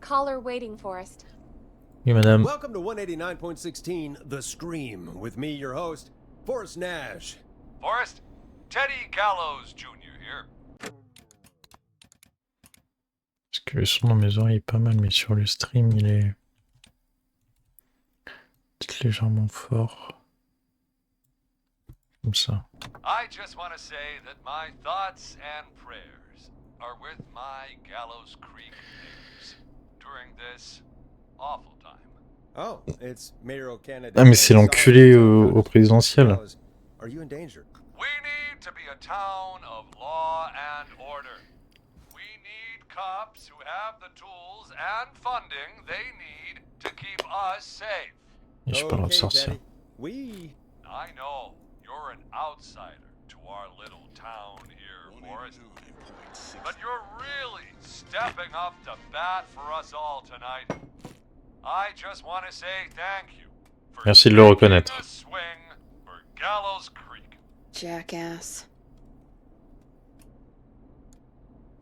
Caller waiting, Forrest. Oui, madame. Welcome to 189.16 The Scream, with me, your host, Forrest Nash. Forrest, Teddy Gallows Jr. here. Parce que le son dans mes oreilles est pas mal, mais sur le stream, il est peut-être légèrement fort. Comme ça. I just want to say that my thoughts and prayers are with my Gallows Creek neighbors during this awful time. Oh, it's mayoral candidate. Ah, mais c'est l'enculé au présidentiel. Are you in danger? We need to be a town of law and order. We need cops who have the tools and funding they need to keep us safe. Et j'ai pas le droit de sortir. Daddy. We... I know you're an outsider to our little town here, Forrest. But you're really stepping up to bat for us all tonight. I just want to say thank you for Merci de le reconnaître. taking a swing for Gallows Creek. Jackass.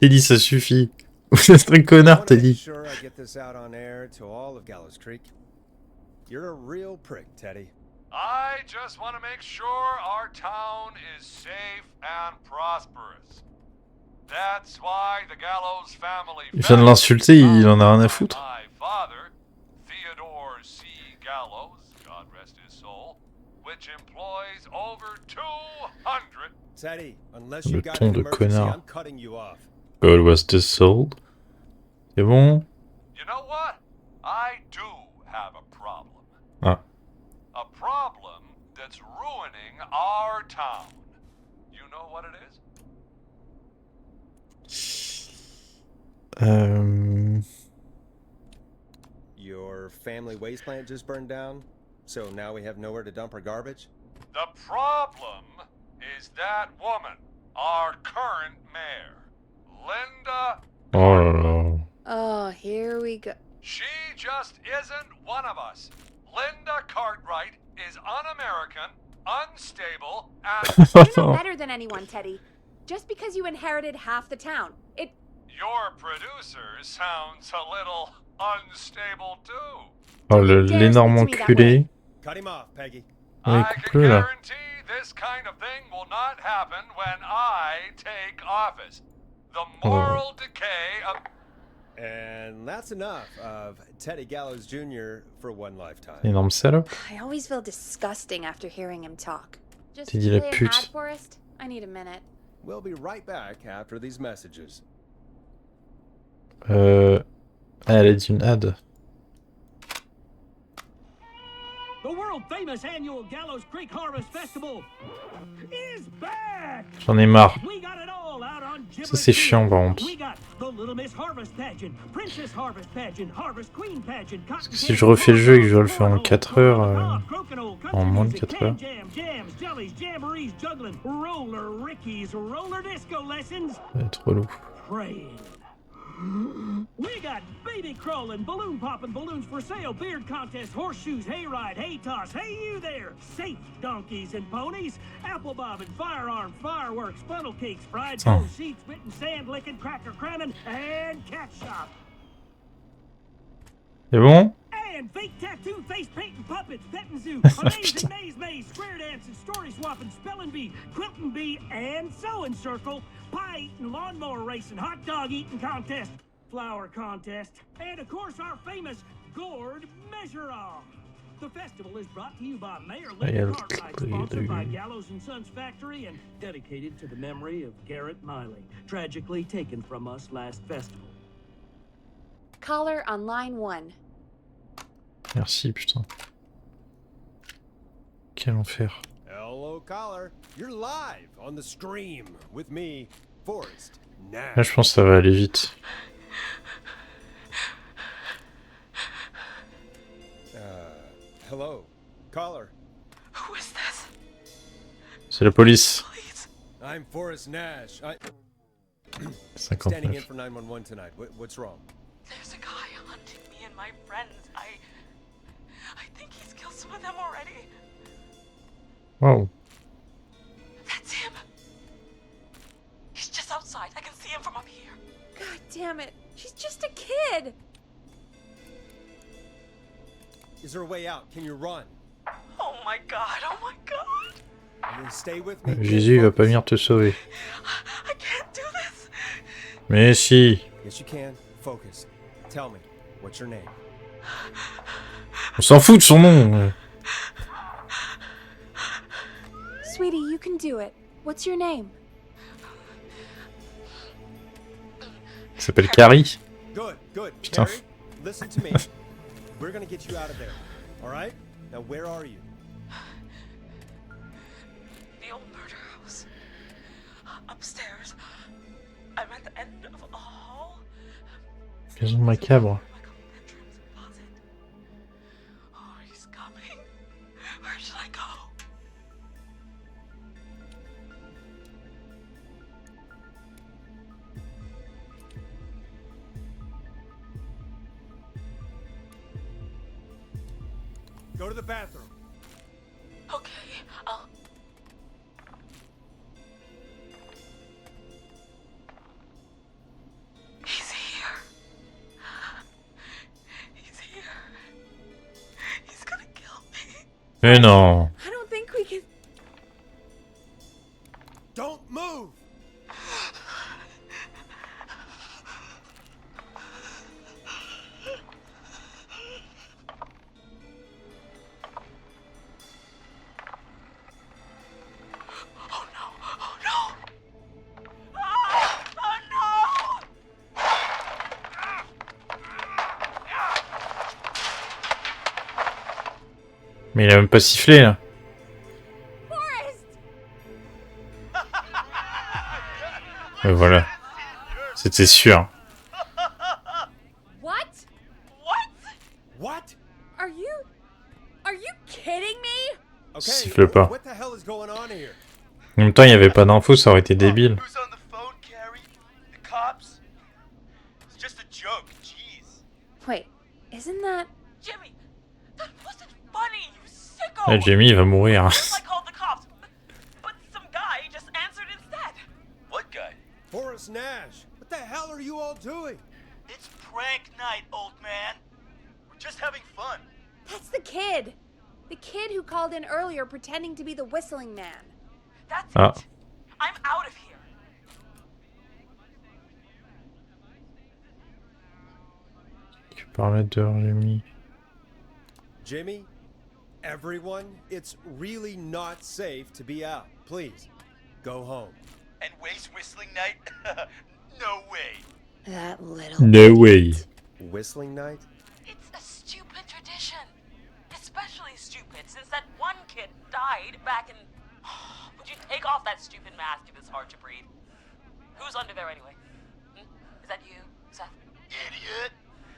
Teddy, ça suffit. Vous êtes un connard, Teddy. Sure I get this out on air to all of Gallows Creek. You're a real prick, Teddy. I just want to make sure our town is safe and prosperous. That's why the Gallows family. Il vient de l'insulter, il en a rien à foutre. My father, Theodore C. Gallows, God rest his soul, which employs over 200. Teddy, unless you Le got ton an de emergency, connard. I'm cutting you off. God was dissolved. C'est bon. You know what? I do have a problem. Ah. A problem that's ruining our town. You know what it is? Your family waste plant just burned down, so now we have nowhere to dump our garbage? The problem is that woman, our current mayor, Linda. Oh là là. Oh, here we go. She just isn't one of us. Linda Cartwright is un-American, unstable, and You're not better than anyone, Teddy. Just because you inherited half the town. your producer sounds a little unstable too. Oh, l'énorme enculé. Cut him off, Peggy. Ouais, I can coupe-le là. guarantee this kind of thing will not happen when I take office. The moral decay of... And that's enough of Teddy Gallows Jr. for one lifetime. Énorme salope. I always feel disgusting after hearing him talk. Just T'as dit la play an pute. ad, Forrest? I need a minute. We'll be right back after these messages. Elle a dit une ad. The world-famous annual Gallows Creek Harvest Festival is back. J'en ai marre. We got it all out on Ça c'est chiant par contre. We got the Little Miss Harvest Pageant, Princess Harvest Pageant, Harvest Queen Pageant, Cotton Si je refais le jeu et que je dois le faire en 4 heures, en moins de 4 heures. Jam, jams, jellies, jamborees, juggling, roller rickies, roller disco lessons, Ça va être relou. praying. We got baby crawling, balloon popping, balloons for sale, beard contest, horseshoes, hayride, hay toss, hey you there, safe donkeys and ponies, apple bobbing, firearm, fireworks, funnel cakes, fried Oh. dough, seeds, spitting, sand licking, cracker cramming, and cat shop. C'est bon? And fake tattoo, face painting, puppets, petting zoo, Putain. amazing maze maze, square dancing, story swapping, spelling bee, quilting bee, and sewing circle, pie eating, lawnmower racing, hot dog eating contest, flower contest, and of course our famous gourd measure off. The festival is brought to you by Mayor Linda Cartwright, sponsored by Gallows and Sons Factory, and dedicated to the memory of Garrett Miley, tragically taken from us last festival. Caller on line 1. Merci, putain. Quel enfer. Hello, caller. You're live on the stream with me, Forrest Nash. Là, je pense que ça va aller vite. Hello, caller. Who is this? C'est la police. Please. I'm Forrest Nash. Standing in 59. for 911 tonight. What's wrong? There's a guy hunting me and my friends. I think he's killed some of them already. Wow. That's him. He's just outside. I can see him from up here. God damn it. She's just a kid. Is there a way out? Can you run? Oh my god, oh my god. Stay with me. Jésus, il va pas venir te sauver. I can't do this. Mais si. Yes, you can. Focus. Tell me, what's your name? On s'en fout de son nom. Sweetie, you can do it. What's your name? Il s'appelle Carrie. Good, good. Putain. Carrie, listen to me. We're gonna get you out of there. All right? Now, where are you? The old murder house. Upstairs. I'm at the end of a hall. Maison macabre. Like a bedroom's closet. Oh, he's coming. Where should I go? Go to the bathroom. Okay, I'll... He's here. He's here. He's gonna kill me. Mais non. I don't think we can. Don't move! Oh no! Oh no! Ah! Oh no! Mais il a même pas sifflé là. Forrest! Et voilà. C'était sûr. What? What? What? Are you kidding me? Okay, Siffle pas. what the hell is going on here? En même temps, il n'y avait pas d'infos, ça aurait été débile. Who's on the phone, Carrie? The cops? It's just a joke. Jeez. Wait, isn't that? Jimmy! That wasn't funny, you sicko! Ah, Jamie, il va mourir. I called the cops, but some guy just answered instead. What guy? Forrest Nash, what the hell are you all doing? It's prank night, old man. We're just having fun. That's the kid. The kid who called in earlier pretending to be the whistling man. That's Ah. it. I'm out of here. Tu parlais de Jamie. Jimmy, everyone, it's really not safe to be out. Please, go home. And waste whistling night? No way. That little. No way. Whistling night? It's a stupid tradition. Especially stupid since that one kid died back in... Would you take off that stupid mask if it's hard to breathe? Who's under there anyway? Is that you, Seth? Idiot.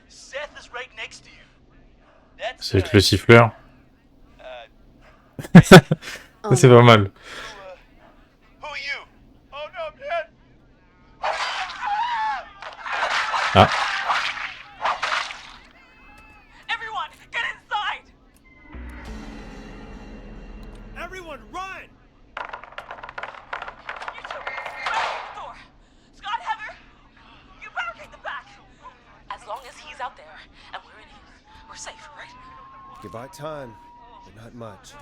Seth is right next to you. That's C'est le siffleur. uh, Ça, c'est pas mal. who are you? Oh no, man. Ah. Everyone, get inside! Everyone, run! You two, barricade the door. Scott, Heather, you barricade the back. As long as he's out there and we're in here, we're safe, right? Give out time, but not much.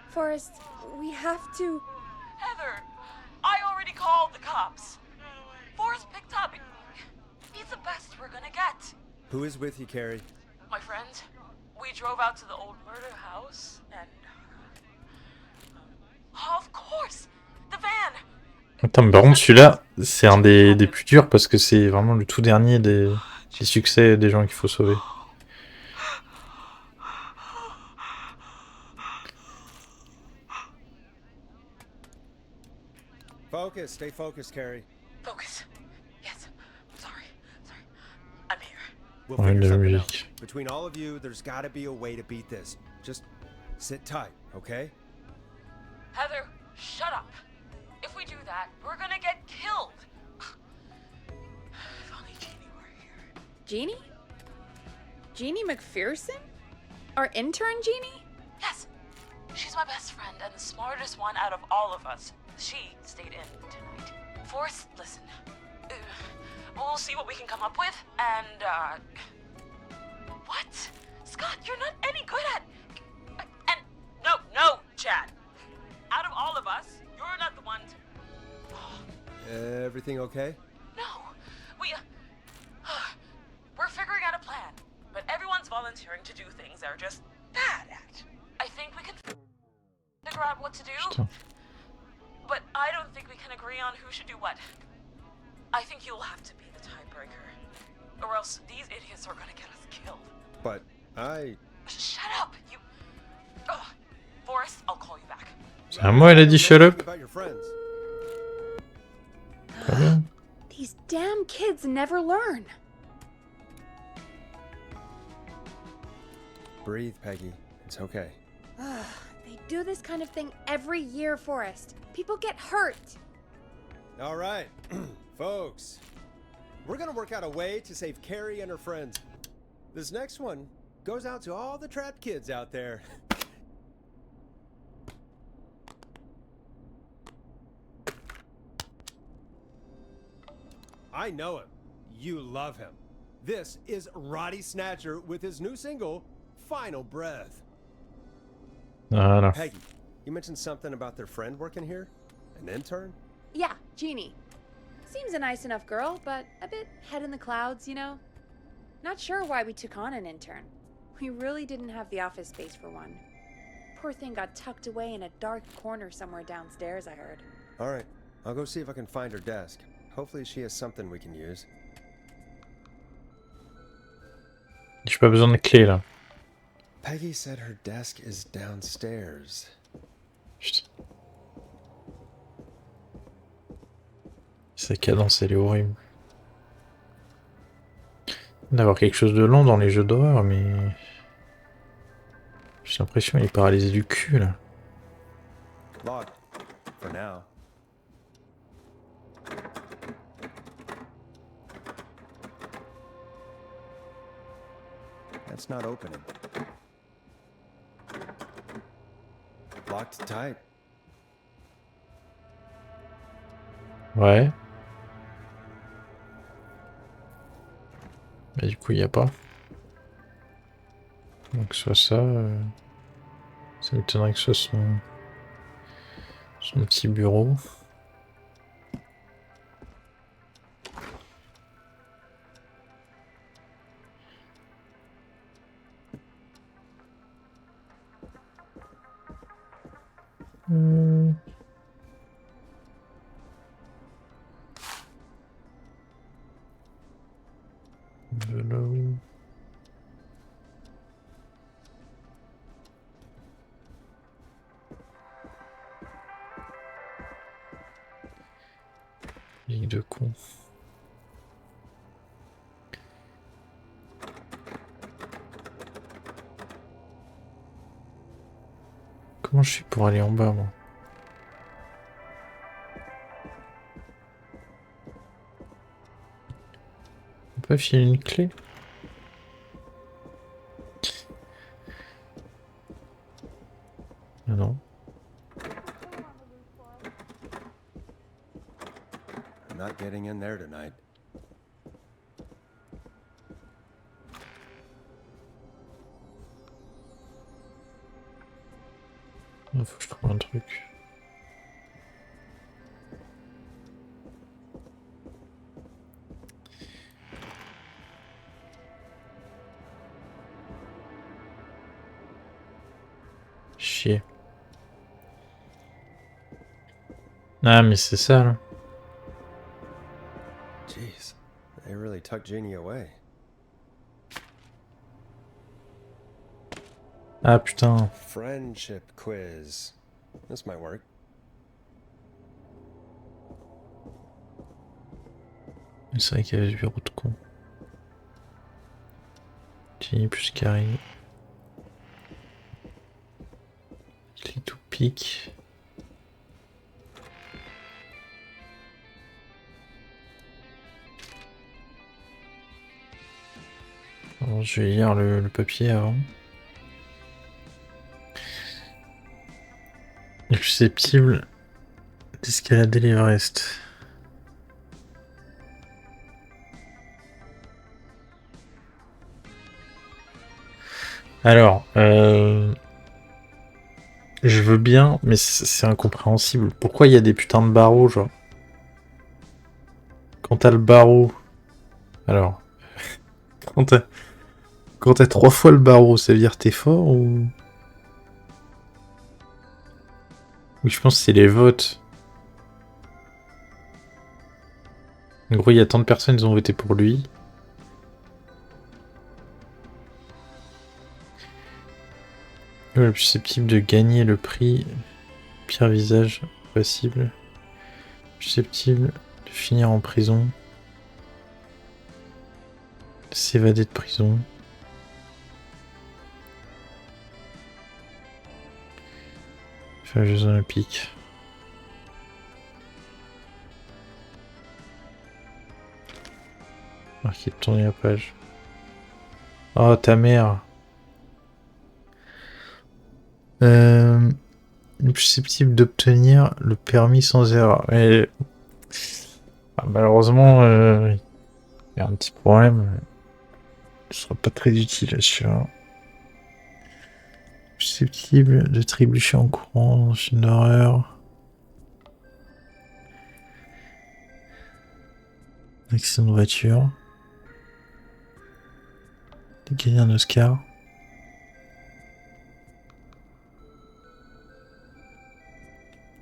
Forrest, we have to. Heather, I already called the cops. Forrest picked up. He's the best we're gonna get. Who is with you, Carrie? My friend, we drove out to the old murder house and... of course! The van! Attends, mais par contre, celui-là, c'est un des plus durs parce que c'est vraiment le tout dernier des succès des gens qu'il faut sauver. Focus, stay focused, Carrie. Focus. Yes. Sorry. I'm here. We'll Ouais, figure de la something out. musique. Between all of you, there's gotta be a way to beat this. Just sit tight, okay? Heather, shut up. If we do that, we're gonna get killed. If only Jeannie were here. Jeannie? Jeannie McPherson? Our intern, Jeannie? Yes. She's my best friend and the smartest one out of all of us. She stayed in tonight. Forrest, listen. We'll see what we can come up with, and, What? Scott, you're not any good at... everything okay? No, we're figuring out a plan, but everyone's volunteering to do things they're just bad at. I think we can figure out what to do, Putain. but I don't think we can agree on who should do what. I think you'll have to be the tiebreaker, or else these idiots are gonna get us killed. But Shut up, you. Ugh. Forrest, I'll call you back. C'est à moi, elle a dit shut up. About your friends. Très bien. These damn kids never learn. Breathe, Peggy. It's okay. They do this kind of thing every year, Forrest. People get hurt. All right, folks. We're gonna work out a way to save Carrie and her friends. This next one goes out to all the trapped kids out there. I know him. You love him. This is Roddy Snatcher with his new single, Final Breath. Voilà. Peggy, you mentioned something about their friend working here? An intern? Yeah, Jeannie. Seems a nice enough girl, but a bit head in the clouds, you know? Not sure why we took on an intern. We really didn't have the office space for one. Poor thing got tucked away in a dark corner somewhere downstairs, I heard. All right, I'll go see if I can find her desk. Hopefully she has something we can use. J'ai pas besoin de clé là. Peggy said her desk is downstairs. Putain. Sa cadence, elle est horrible. D'avoir quelque chose de long dans les jeux d'horreur, mais... J'ai l'impression qu'il est paralysé du cul, là. Locked. For now. That's not opening. Locked tight. Ouais. Mais du coup, il n'y a pas. Donc, soit ça... Ça m'étonnerait que ce soit son petit bureau. Vélo. Ligue de con. Comment je suis pour aller en bas, moi? On peut filer une clé? Ah non. I'm not getting in there tonight. Il faut que je trouve un truc. Chier. Ah mais c'est ça là. Jeez, they really tucked Jeannie away. Ah putain. Friendship quiz. This might work. C'est vrai qu'il y avait ce bureau de con. Jenny plus Carrie. Clé tout pique. Alors, je vais lire le papier avant. Il est susceptible d'escalader l'Everest. Alors, je veux bien, mais c'est incompréhensible. Pourquoi il y a des putains de barreaux, genre? Quand t'as le barreau... Alors... quand t'as 3 fois le barreau, ça veut dire t'es fort ou... Oui, je pense que c'est les votes. En gros, il y a tant de personnes qui ont voté pour lui. Il est le plus susceptible de gagner le prix pire visage possible. Susceptible de finir en prison. S'évader de prison. Faire les Jeux Olympiques. Marquer de tourner la page. Oh ta mère. Susceptible d'obtenir le permis sans erreur. Mais... malheureusement, il y a un petit problème. Ce sera pas très utile là-dessus. Susceptible de trébucher en courant dans une horreur. Accident de voiture. De gagner un Oscar.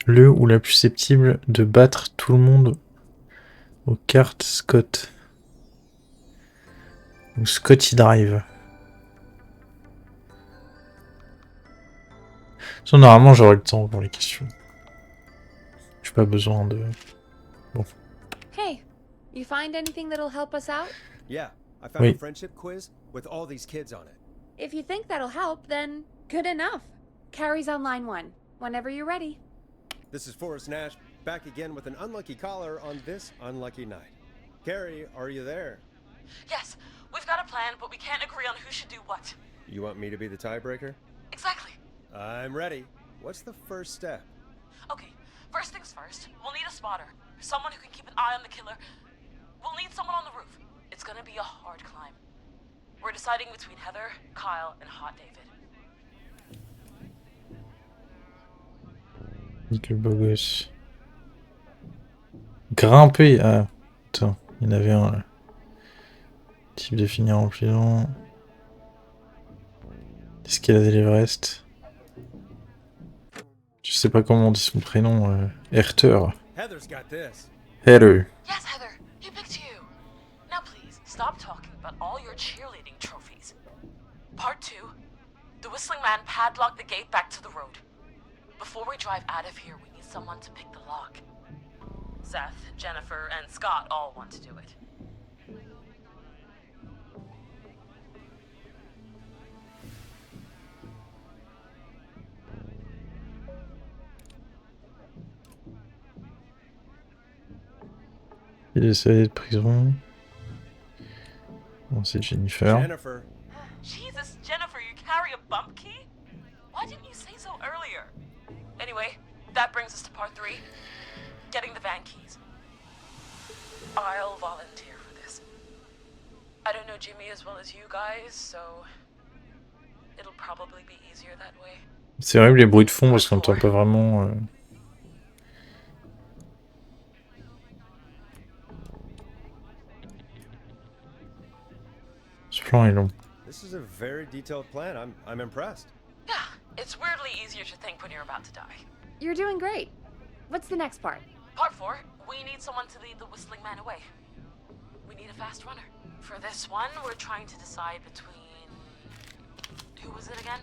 Le ou la plus susceptible de battre tout le monde aux cartes Scott. Ou Scotty Drive. Ça, normalement, j'aurai le temps pour les questions. J'ai pas besoin de... Bon. Hey, you find anything that'll help us out? Yeah, I found a friendship quiz with all these kids on it. If you think that'll help, then good enough. Carrie's on line 1, whenever you're ready. This is Forrest Nash, back again with an unlucky caller on this unlucky night. Carrie, are you there? Yes, we've got a plan, but we can't agree on who should do what. You want me to be the tiebreaker? Exactly. I'm ready. What's the first step? Okay, first things first, we'll need a spotter. Someone who can keep an eye on the killer. We'll need someone on the roof. It's gonna be a hard climb. We're deciding between Heather, Kyle, and Hot David. Nickel beau gosse. Grimper. Ah, attends, il y en avait un. Type de finir en prison. Escalader l'Everest. Je sais pas comment on dit son prénom. Herter. Heather's got this. Heather. Yes, Heather, he picked you. Now please, stop talking about all your cheerleading trophies. Part 2. The Whistling Man padlocked the gate back to the road. Before we drive out of here, we need someone to pick the lock. Seth, Jennifer, and Scott all want to do it. Il est sorti de prison. Bon, c'est Jennifer. Jennifer. Jesus, Jennifer, you carry a bump key? Why didn't you say so earlier? Anyway, that brings us to part 3. Getting the van keys. I'll volunteer for this. I don't know Jimmy as well as you guys, so it'll probably be easier that way. C'est horrible les bruits de fond parce qu'on n'entend pas vraiment... Ce plan est long. This is a very detailed plan. I'm impressed. Yeah, it's weirdly easier to think when you're about to die. You're doing great. What's the next part? Part 4, we need someone to lead the Whistling Man away. We need a fast runner. For this one, we're trying to decide between... Who was it again?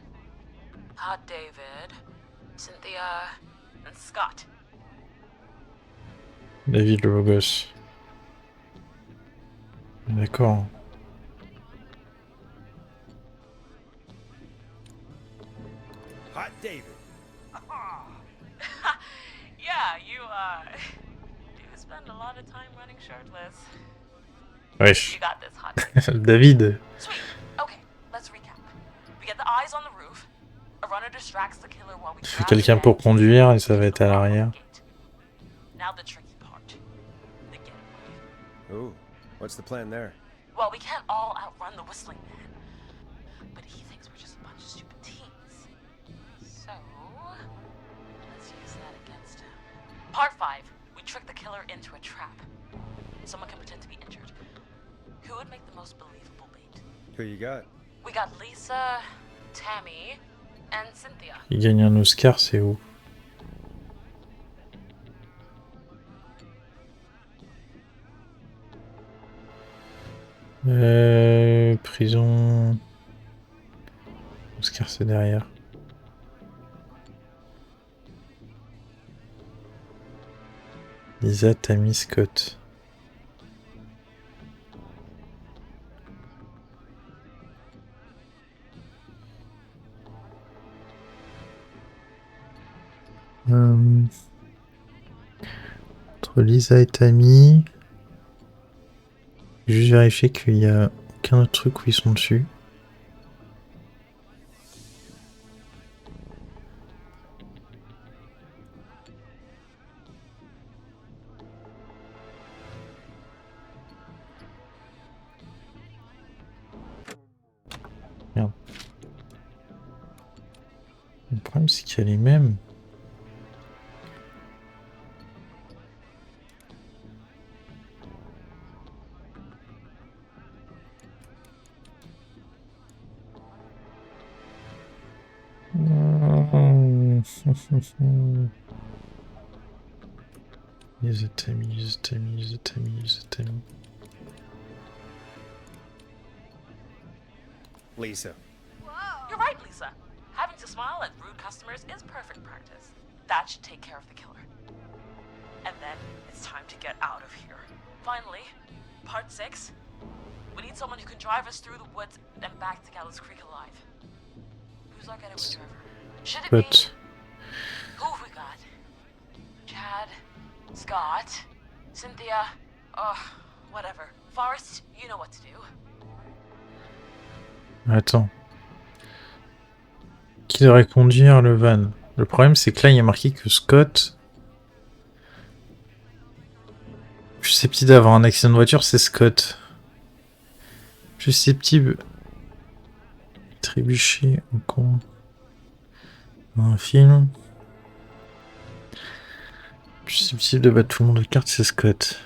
Hot David, Cynthia, and Scott. David le beau gosse. D'accord. Hot David. Yeah, you, do spend a lot of time running shirtless. Wesh. You got this, Hot David. David. Sweet. Okay, let's recap. We get the eyes on the roof. A runner distracts the killer while we Il faut grab quelqu'un the pour van conduire et ça va être à l'arrière. Now the tricky part. The getaway. Ooh, what's the plan there? Well, we can't all outrun the Whistling Man. But he thinks we're just a bunch of stupid teens. So, let's use that against him. Part 5. We trick the killer into a trap. someone can pretend to be injured. Who would make the most believable bait? Who you got? We got Lisa, Tammy, and Cynthia. Il gagne un Oscar, c'est où? Prison. Oscar, c'est derrière. Lisa, Tammy, Scott. Entre Lisa et Tammy. Juste vérifier qu'il n'y a aucun autre truc où ils sont dessus. Merde. Le problème c'est qu'il y a les mêmes. Use a Tammy, use a Tammy, use a Tammy, use a Tammy. Lisa. You're right, Lisa. Having to smile at rude customers is perfect practice. That should take care of the killer. And then it's time to get out of here. Finally, part 6. We need someone who can drive us through the woods and back to Gallows Creek alive. Who's our getaway driver? Should it be... Who have we got? Chad, Scott, Cynthia, whatever. Forrest, you know what to do. Attends. Qui devrait conduire le van? Le problème c'est que là il y a marqué que Scott... Susceptible d'avoir un accident de voiture, c'est Scott. Susceptible... Trébucher au con... Dans un film... Susceptible de battre tout le monde de carte, c'est Scott.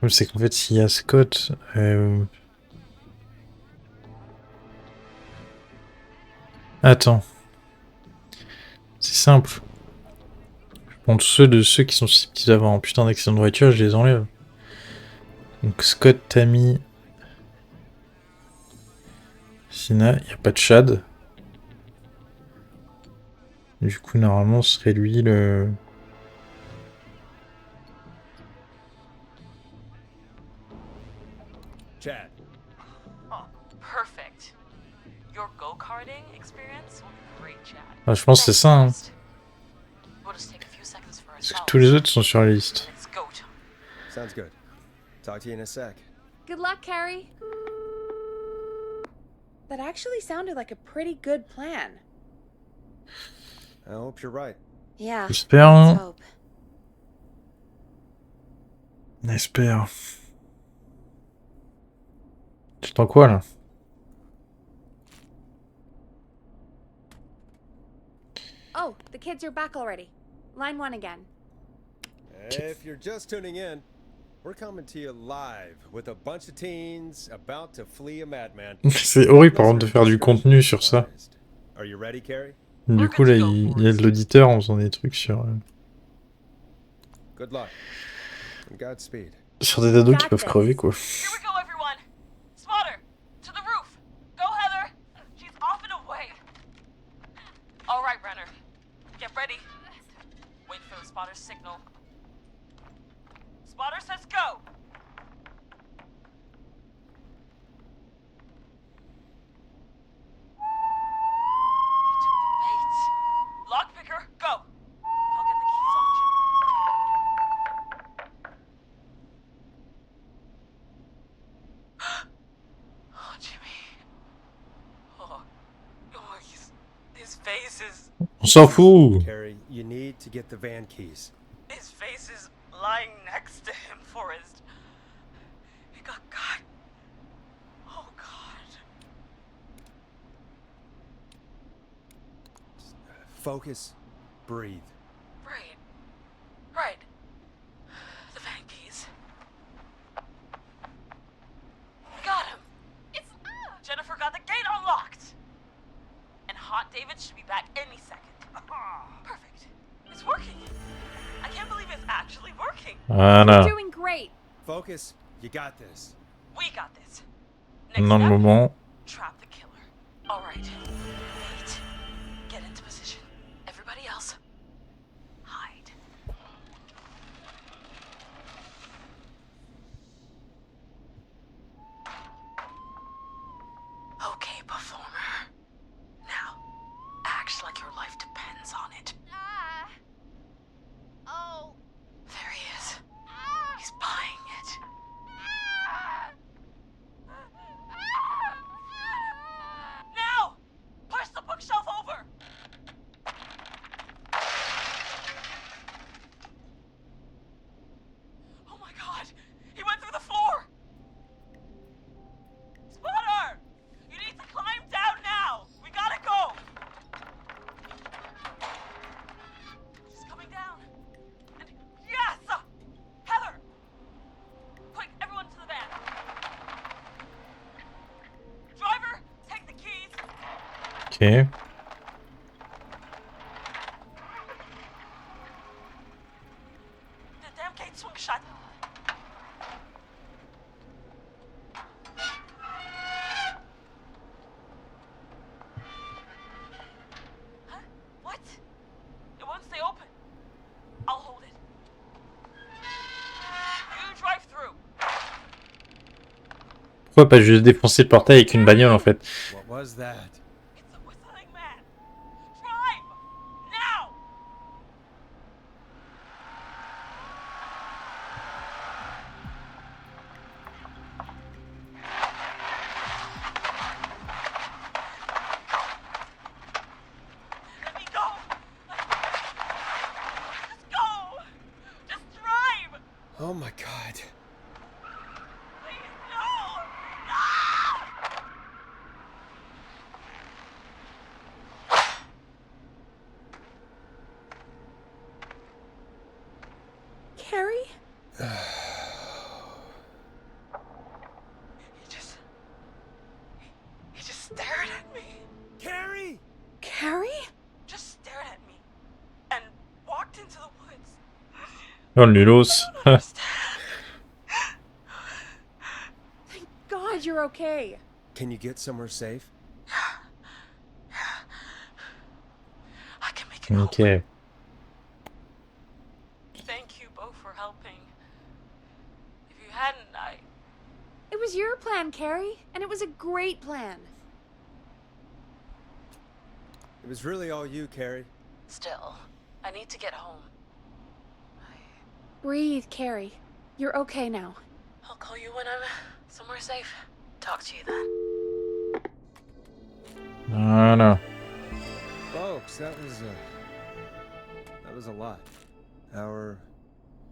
C'est qu'en fait, s'il y a Scott... Attends. C'est simple. Je prends ceux qui sont susceptibles d'avoir un putain d'accident de voiture, je les enlève. Donc Scott, Tammy... Sina, il n'y a pas de Chad. Du coup, normalement, ce serait lui le... Chad. Perfect. Your go-karting experience will be great, Chad. Ah, je pense que c'est ça, hein. We'll just take a few seconds for Parce que tous les autres sont sur la liste. Let's go, Tom. Sounds good. Talk to you in a sec. Good luck, Carrie. That actually sounded like a pretty good plan. I hope you're right. Yeah. J'espère, Let's hein. hope. J'espère. J'entends quoi, là? Oh, the kids are back already. Line 1 again. If you're just tuning in, we're coming to you live with a bunch of teens about to flee a madman. C'est horrible, par contre, de faire du contenu sur ça. Are you ready, Carrie? Du coup, là, il y a de l'auditeur en faisant des trucs sur... Good luck. And Godspeed. Sur des ados qui peuvent crever, quoi. Here we go, everyone. Spotter, to the roof. Go, Heather. She's off and away. All right, Renner. Get ready. Wait for the spotter's signal. Spotter says go. He took the bait. Lockpicker, go. I'll get the keys off Jimmy. Oh, Jimmy. Oh, his face is... On s'en fout! Carrie, you need to get the van keys. His face is lying next to him, Forrest. He got caught. Oh, God. Focus. Breathe. Right. The van keys. Got him. It's Jennifer got the gate unlocked. And Hot David should be back any second. Perfect. It's working. I can't believe it's actually working. Voilà. You're doing great. Focus. You got this. We got this. Next Dans le step, moment. trap the killer. All right. Wait. Get into position. Everybody else, hide. Okay, performer. Now, act like your life depends on it. Oh. There he is. He's buying it. Now! Push the bookshelf over! Oh my god! He went through the floor! Spotter! You need to climb down now! We gotta go! She's coming down. And yes! Heather! Quick, everyone to the van. Driver, take the keys. Ok. The damn gate swung shut. Huh? What? It won't stay open. I'll hold it. You drive through. Pourquoi pas juste défoncer le portail avec une bagnole en fait? What was that? It's a whistling man. Drive! Now! Let me go! Just go! Just drive! Oh my god. Please, no! No! Carrie? He just stared at me. Carrie! Carrie? Just stared at me. And walked into the woods. Oh, nulos. Thank God you're okay. Can you get somewhere safe? I can make it home. Ok. Thank you both for helping. If you hadn't, It was your plan, Carrie, and it was a great plan. It was really all you, Carrie. Still, I need to get home. Breathe, Carrie. You're okay now. I'll call you when I'm somewhere safe. Talk to you then. Voilà. Folks, that was a lot. Our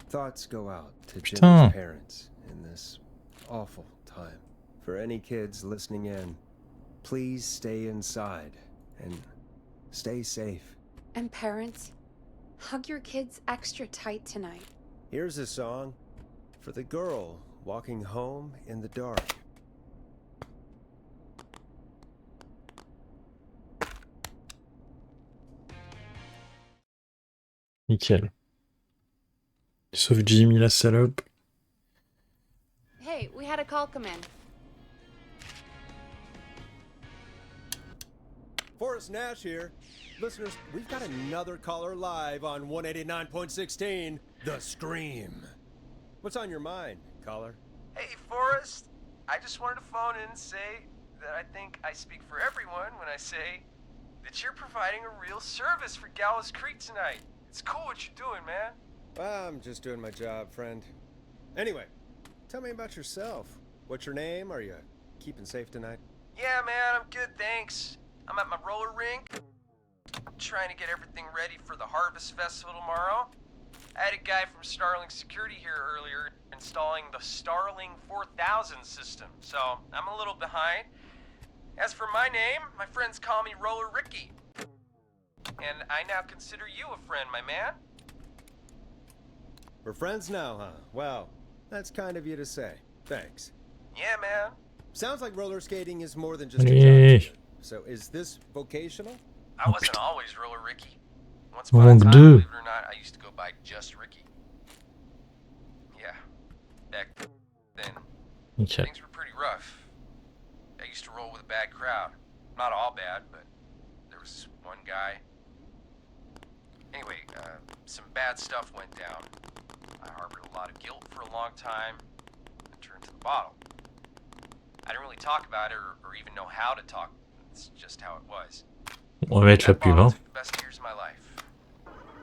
thoughts go out to Putain. Jenny's parents in this awful time. For any kids listening in, please stay inside and stay safe. And parents, hug your kids extra tight tonight. Here's a song for the girl walking home in the dark. Nickel. Sauf Jimmy la salope. Hey, we had a call come in. Forrest Nash here. Listeners, we've got another caller live on 189.16, The Scream. What's on your mind, caller? Hey, Forrest. I just wanted to phone in and say that I think I speak for everyone when I say that you're providing a real service for Gallows Creek tonight. It's cool what you're doing, man. Well, I'm just doing my job, friend. Anyway, tell me about yourself. What's your name? Are you keeping safe tonight? Yeah, man, I'm good, thanks. I'm at my roller rink, trying to get everything ready for the Harvest Festival tomorrow. I had a guy from Starling Security here earlier installing the Starling 4000 system, so I'm a little behind. As for my name, my friends call me Roller Ricky. and I now consider you a friend, my man. We're friends now, huh? Well, that's kind of you to say. Thanks. Yeah, man. Sounds like roller skating is more than just a Allez. job. to you. So is this vocational? I wasn't always Roller Ricky. Once On upon a manque time, deux. believe it or not, I used to go by just Ricky. Yeah, back then, Nickel. things were pretty rough. I used to roll with a bad crowd. Not all bad, but there was one guy. Anyway, some bad stuff went down. I harbored a lot of guilt for a long time and turned to the bottle. I didn't really talk about it or even know how to talk. It's just how it was. On va mettre la That pub, bottle hein. took the best years of my life.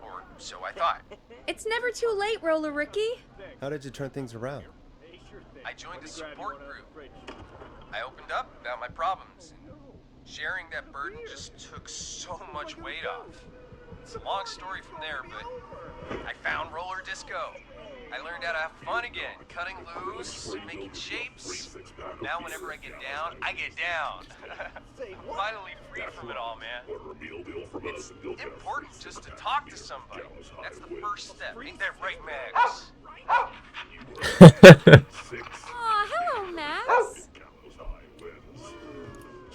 Or so I thought. It's never too late, Roller Ricky. How did you turn things around? I joined a support group. I opened up about my problems. And sharing that burden just took so much weight off. It's a long story from there, but I found roller disco. I learned how to have fun again, cutting loose, making shapes. Now whenever I get down, I get down. I'm finally free from it all, man. It's important just to talk to somebody. That's the first step. Ain't that right, Max? Aw, hello, Max.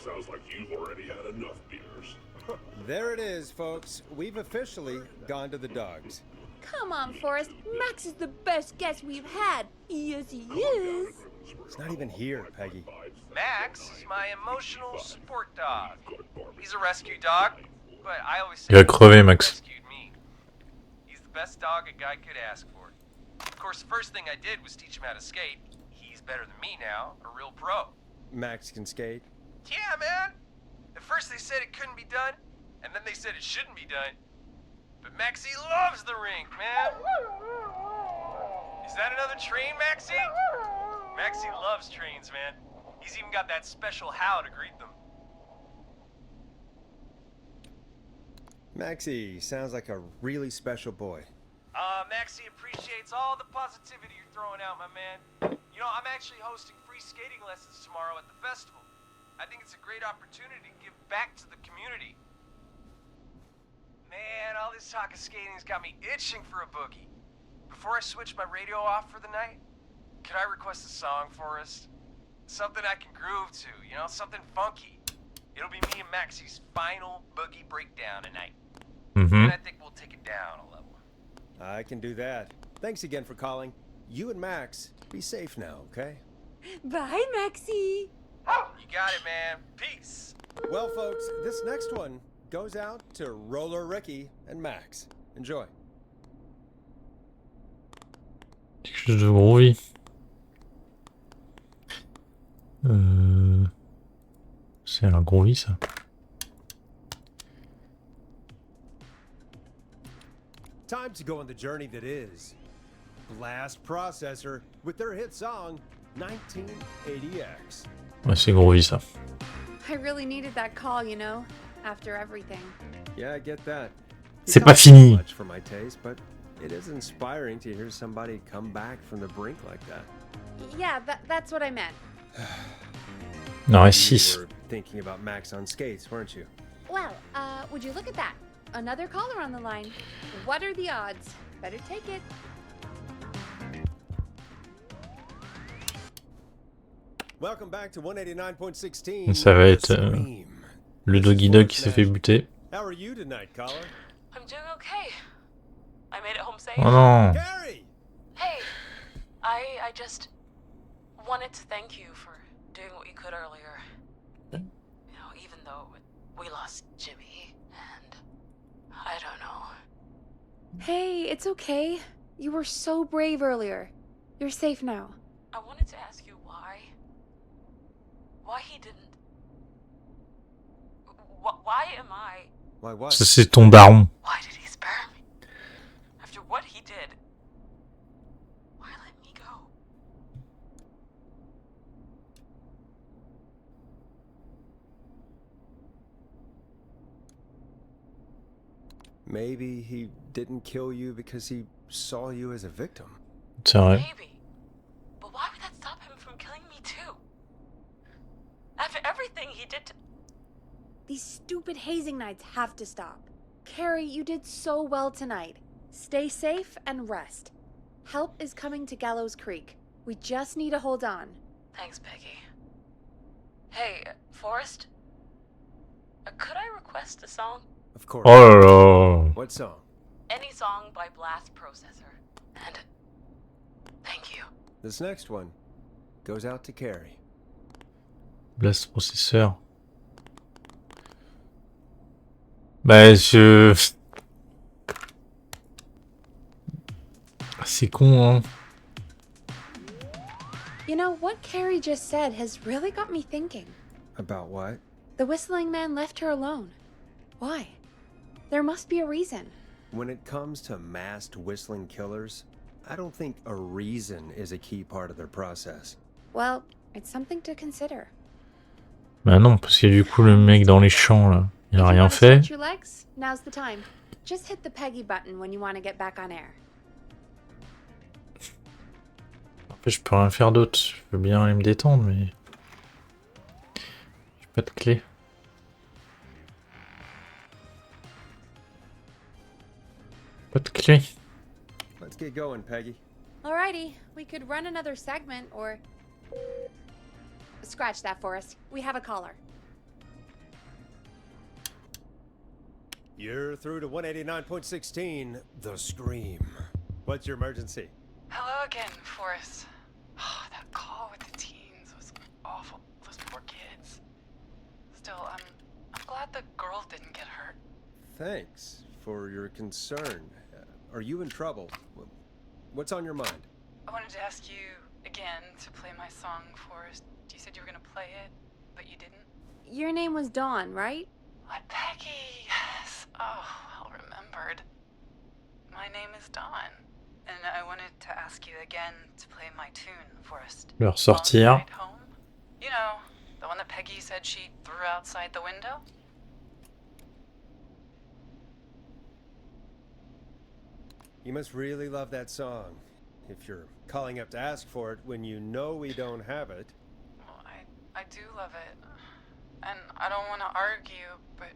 Sounds like you've already had enough beers. There it is, folks. We've officially gone to the dogs. Come on, Forrest. Max is the best guest we've had. Yes, he is. He's not even here, Peggy. Max is my emotional support dog. He's a rescue dog, but I always say Il va crever, he Max. rescued me. He's the best dog a guy could ask for. Of course, the first thing I did was teach him how to skate. He's better than me now, a real pro. Max can skate. Yeah, man. At first they said it couldn't be done, and then they said it shouldn't be done. But Maxie loves the rink, man. Is that another train, Maxie? Maxie loves trains, man. He's even got that special how to greet them. Maxie sounds like a really special boy. Maxie appreciates all the positivity you're throwing out, my man. You know, I'm actually hosting free skating lessons tomorrow at the festival. I think it's a great opportunity to give back to the community. Man, all this talk of skating's got me itching for a boogie. Before I switch my radio off for the night, could I request a song for us? Something I can groove to, you know, something funky. It'll be me and Maxie's final boogie breakdown tonight. And I think we'll take it down a level. I can do that. Thanks again for calling. You and Max, be safe now, okay? Bye, Maxie. You got it, man. Peace. Well, folks, this next one goes out to Roller Ricky and Max. Enjoy. Quelque chose de groovy. C'est un groovy, ça. Time to go on the journey that is Blast Processor with their hit song 1980X. Ouais, c'est groovy, ça. I really needed that call, you know, after everything. Yeah, I get that. C'est He pas talks too fini. much for my taste, but it is inspiring to hear somebody come back from the brink like that. Yeah, that's what I meant. Non, et You 6. were thinking about Max on skates, weren't you? Well, would you look at that? Another caller on the line. What are the odds? Better take it. Welcome back to 189.16. Ça va être Scream. le Doggy Dog qui s'est fait buter. How are you tonight, caller? I'm doing okay. I made it home safe. Oh non. Gary! Hey, I just wanted to thank you for doing what you could earlier. You know, even though we lost Jimmy, and I don't know. Hey, it's okay. You were so brave earlier. You're safe now. I wanted to ask you why he didn't. Why am I? Why what? Ça, c'est ton daron. Why did he spare me? After what he did, why let me go? Maybe he didn't kill you because he saw you as a victim. C'est vrai. Maybe. But why would that stop him from killing me too? After everything he did to... These stupid hazing nights have to stop. Carrie, you did so well tonight. Stay safe and rest. Help is coming to Gallows Creek. We just need to hold on. Thanks, Peggy. Hey, Forrest? Could I request a song? Of course. Oh là là. What song? Any song by Blast Processor. And thank you. This next one goes out to Carrie. Blast Processor. Bah je... C'est con, hein. You know, what Carrie just said has really got me thinking. About what? The whistling man left her alone. Why? There must be a reason. When it comes to masked whistling killers, I don't think a reason is a key part of their process. Well, it's something to consider. Bah non, parce que du coup, le mec dans les champs, là, il a If you rien wanna fait. stretch your legs, now's the time. Just hit the Peggy button when you want to get back on air. Après, je peux rien faire d'autre. Je veux bien aller me détendre, mais... J'ai pas de clé. Pas de clé. Let's get going, Peggy. Alrighty, we could run another segment or... Scratch that, Forrest. We have a caller. You're through to 189.16, The Scream. What's your emergency? Hello again, Forrest. Oh, that call with the teens was awful. Those poor kids. Still, I'm glad the girl didn't get hurt. Thanks for your concern. Are you in trouble? What's on your mind? I wanted to ask you again to play my song, Forrest. You said you were gonna play it, but you didn't. Your name was Dawn, right? What, Peggy? Yes. Oh, well remembered. My name is Dawn, and I wanted to ask you again to play my tune, Forrest. Le ressortir. Long Ride Home. You know, the one that Peggy said she threw outside the window? You must really love that song. If you're calling up to ask for it when you know we don't have it. Well, I do love it. And I don't want to argue, but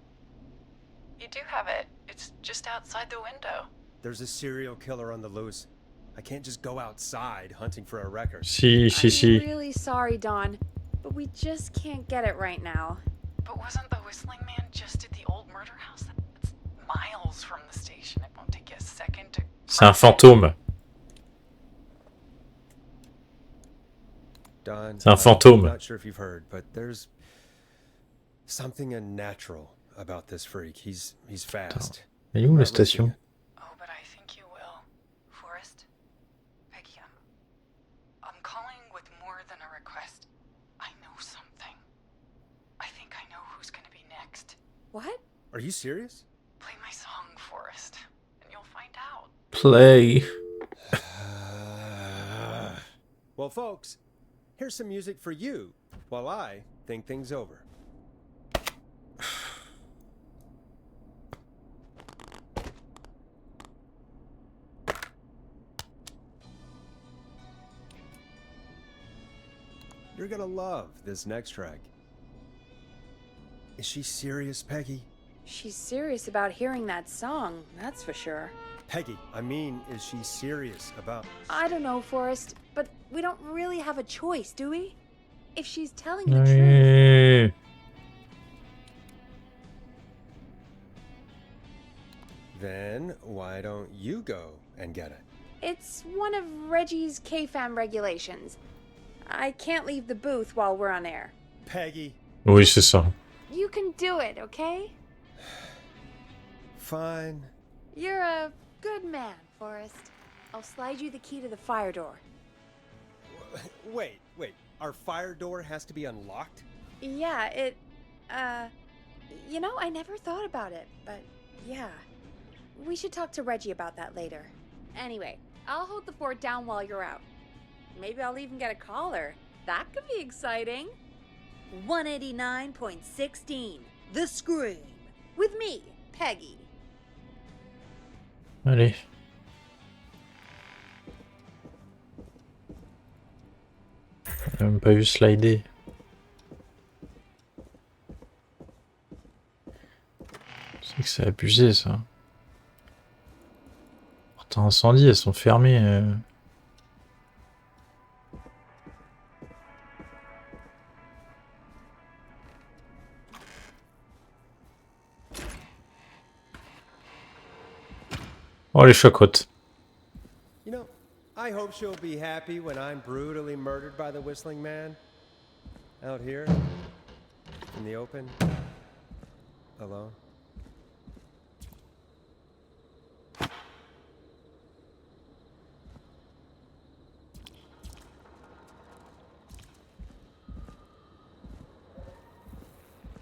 you do have it. It's just outside the window. There's a serial killer on the loose. I can't just go outside hunting for a record. Si, si, I'm si. really sorry, Dawn, but we just can't get it right now. But wasn't the whistling man just at the old murder house? That's miles from the station. It won't take you a second to... C'est un fantôme. Don, C'est un fantôme. I'm not sure if you've heard, but there's something unnatural about this freak. He's fast. Elle est où la Not risking station? it. Oh, but I think you will. Forrest? Peggy, I'm calling with more than a request. I know something. I think I know who's gonna be next. What? Are you serious? Play my song, Forrest, and you'll find out. Play. Well, folks, here's some music for you while I think things over. You're gonna love this next track. Is she serious, Peggy? She's serious about hearing that song, that's for sure. Peggy, I mean, is she serious about... I don't know, Forrest, but we don't really have a choice, do we? If she's telling the truth. Oui. Then why don't you go and get it? It's one of Reggie's KFAM regulations. I can't leave the booth while we're on air. Peggy, Oui, c'est ça. You can do it, okay? fine. You're a good man, Forrest. I'll slide you the key to the fire door. Wait. Our fire door has to be unlocked? Yeah, you know, I never thought about it, but yeah. We should talk to Reggie about that later. Anyway, I'll hold the fort down while you're out. Maybe I'll even get a caller. That could be exciting. 189.16, The Scream. With me, Peggy. Allez. J'ai même pas vu slider. C'est C'est que c'est abusé ça. Porte à incendie, elles sont fermées. Oh les chocottes. You know, I hope she'll be happy when I'm brutally murdered by the Whistling Man. Out here, in the open, alone.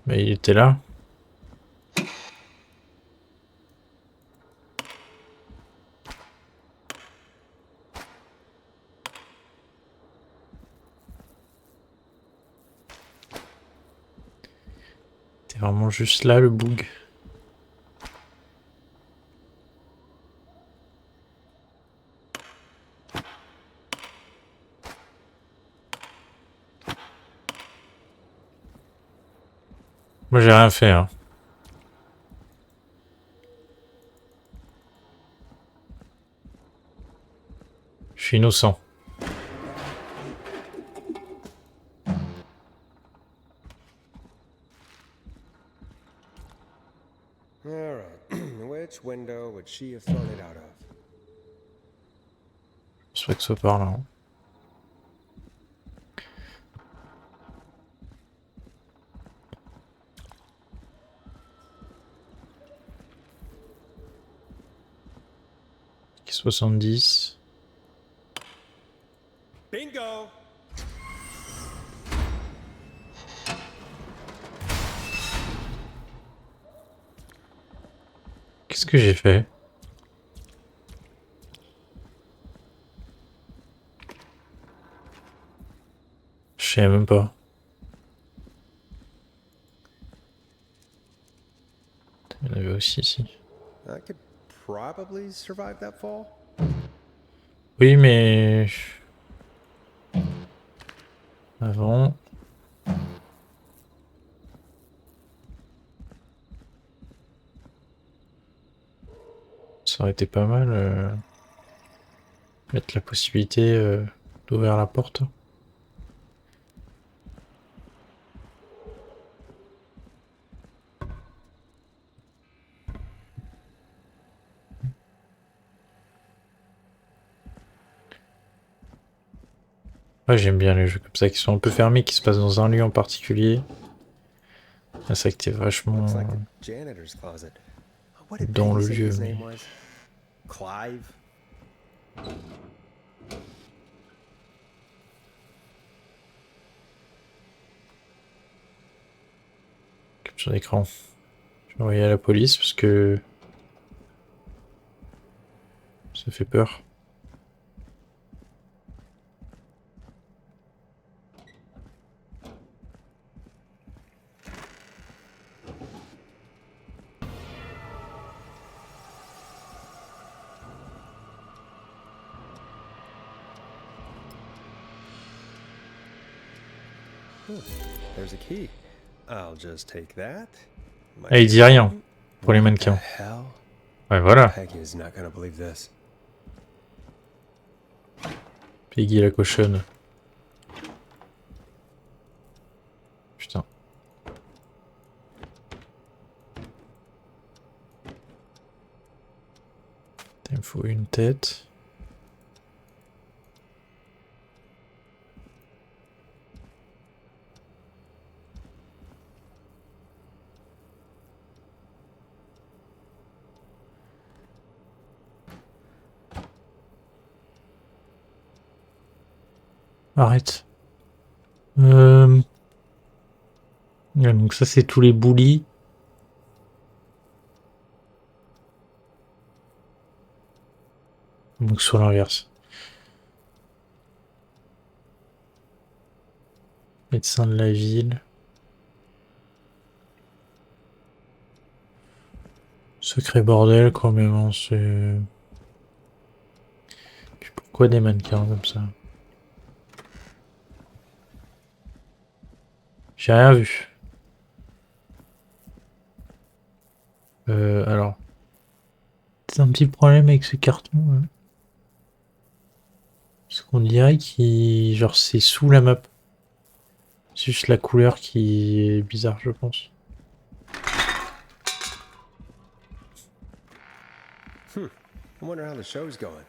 Mais il était là. T'es vraiment juste là le boug. Moi j'ai rien fait hein. Je suis innocent. All right. Which window would she have thrown it out of? Je souhaite que ce soit par là. Hein. Qui 70. Bingo! Qu'est-ce que j'ai fait? Je sais même pas. Il y en avait aussi ici. I could probably survive that fall. Oui, mais... Avant... Ça aurait été pas mal... Mettre la possibilité d'ouvrir la porte. Ouais, j'aime bien les jeux comme ça qui sont un peu fermés, qui se passent dans un lieu en particulier. C'est ça que t'es vachement Looks like a janitor's closet. What did dans Peggy le say lieu. his Mais... name was? Clive? Capture d'écran. Je vais envoyer à la police parce que... Ça fait peur. There's a key. I'll just take that. Ah, il dit rien pour les mannequins. What the hell? Ouais, voilà. Peggy is not gonna believe this. Peggy la cochonne. Putain. Il me faut une tête. Arrête. Ouais, donc ça c'est tous les bullies. Donc sur l'inverse. Médecin de la ville. Secret bordel quand même, hein, c'est... Puis pourquoi des mannequins comme ça? J'ai rien vu. Alors... C'est un petit problème avec ce carton. Parce qu'on dirait qu'il... Genre c'est sous la map. C'est juste la couleur qui est bizarre, je pense. I wonder how the show's going.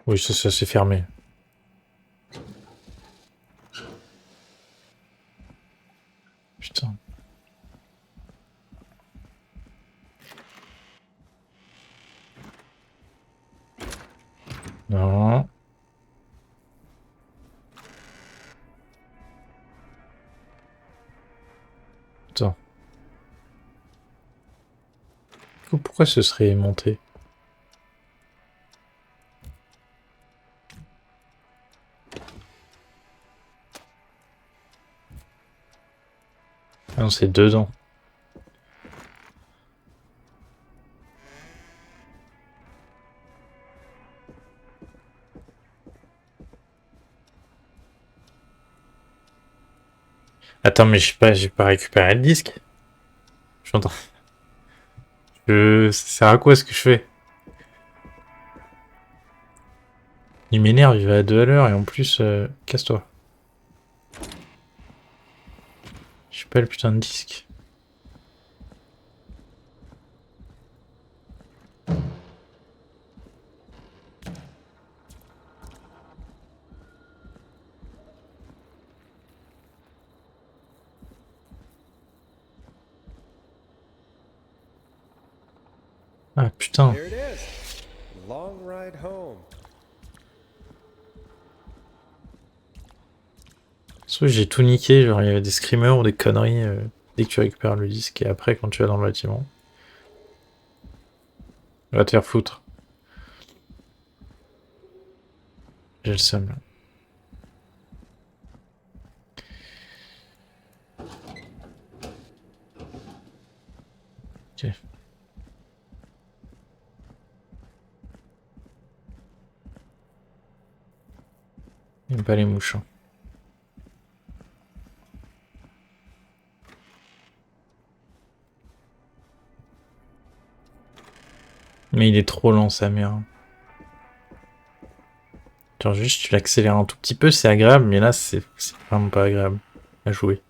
Oui, ça c'est fermé. Putain. Non. Attends. Pourquoi ce serait monté? Ah non, c'est dedans. Attends, mais j'ai pas récupéré le disque. J'entends. Ça sert à quoi ce que je fais? Il m'énerve, il va à 2 à l'heure et en plus, casse-toi. J'ai pas le putain de disque. Ah putain. Here it is. Long ride home. Soit j'ai tout niqué, genre il y avait des screamers ou des conneries dès que tu récupères le disque et après quand tu vas dans le bâtiment. Va te faire foutre. J'ai le seum là. Ok. Il pas les mouches. Hein. Mais il est trop lent sa mère. Genre juste tu l'accélères un tout petit peu, c'est agréable, mais là c'est vraiment pas agréable à jouer.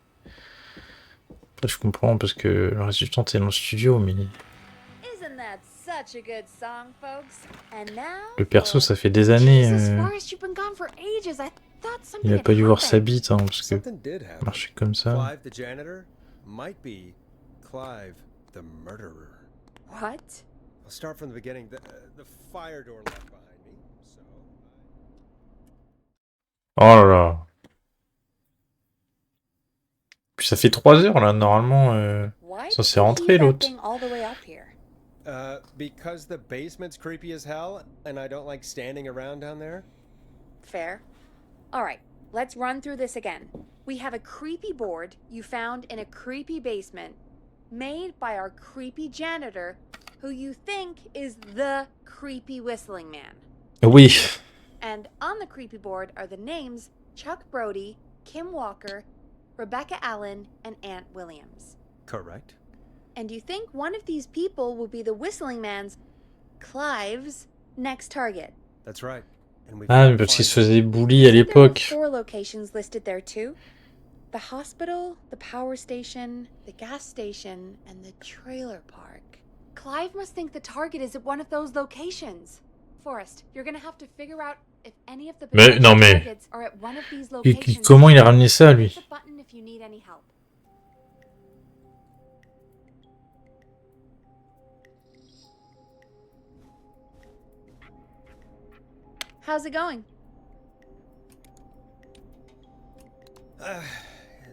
Après je comprends parce que le reste du temps t'es dans le studio, mais Isn't that such a good song, folks? And now le perso for- ça fait des années. Jesus, Forrest, you've been gone for ages. I thought something Il a had pas dû voir sa happened. bite hein, parce que Something did happen. marcher comme ça. Clive the janitor might be Clive the murderer. What? I'll start from the beginning. The fire door left behind me, so... Oh là là. Puis ça fait 3 heures là, normalement. Why Ça did s'est you rentré heave that l'autre. thing all the way up here? Because the basement's creepy as hell, and I don't like standing around down there. Fair. All right, let's run through this again. We have a creepy board you found in a creepy basement, made by our creepy janitor, who you think is the creepy whistling man. Oui. And on the creepy board are the names Chuck Brody, Kim Walker, Rebecca Allen, and Aunt Williams. Correct. And you think one of these people will be the whistling man's, Clive's, next target. That's right. And we've Ah, got mais to parce qu'il se find faisait bully à There were l'époque. 4 locations listed there too. The hospital, the power station, the gas station, and the trailer park. Clive must think the target is at one of those locations. Forrest, you're gonna have to figure out if any of the Mais potential non mais targets are at one of these locations. comment il a ramené ça Hit lui? the button if you need any help. How's it going?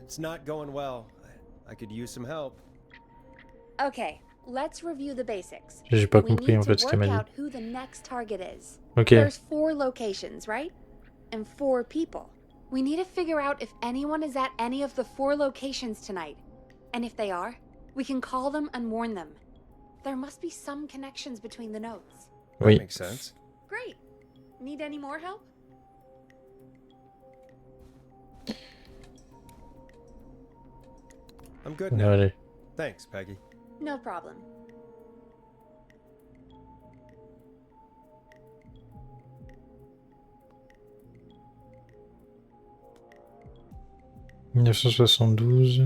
It's not going well. I could use some help. Okay, let's review the basics. J'ai pas We compris need en to fait ce qu'elle work m'a out dit. who the next target is. Ok. There's 4 locations, right? And 4 people. We need to figure out if anyone is at any of the 4 locations tonight. And if they are, we can call them and warn them. There must be some connections between the notes. That Oui. makes sense. Great. Need any more help? I'm good Ouais, now. allez. Thanks, Peggy. No problem. « 1972.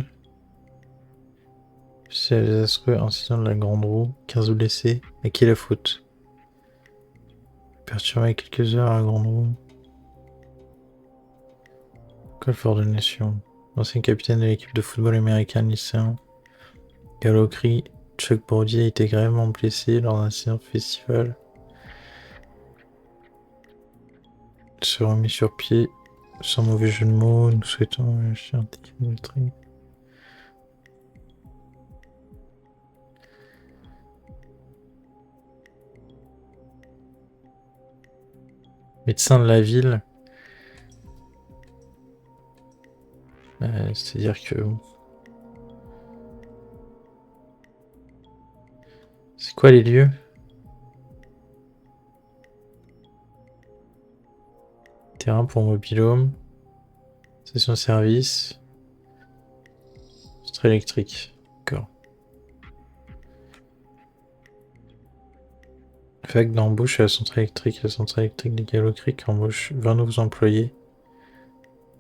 C'est le désastreux incident de la Grande Roue. 15 blessés. À qui la faute? Perturbé quelques heures à la Grande Roue. École Fort de Nation. Ancien capitaine de l'équipe de football américain lycéen. Gallo Creek. Chuck Brody a été gravement blessé lors d'un incident de festival. Il se remis sur pied. Sans mauvais jeu de mots, nous souhaitons acheter un ticket de loterie. Médecin de la ville. C'est-à-dire que... C'est quoi les lieux? Terrain pour mobil-home. Station-service. Centre électrique. D'accord. Vague d'embauche à la centrale électrique. La centrale électrique des Gallo Creek embauche 20 nouveaux employés.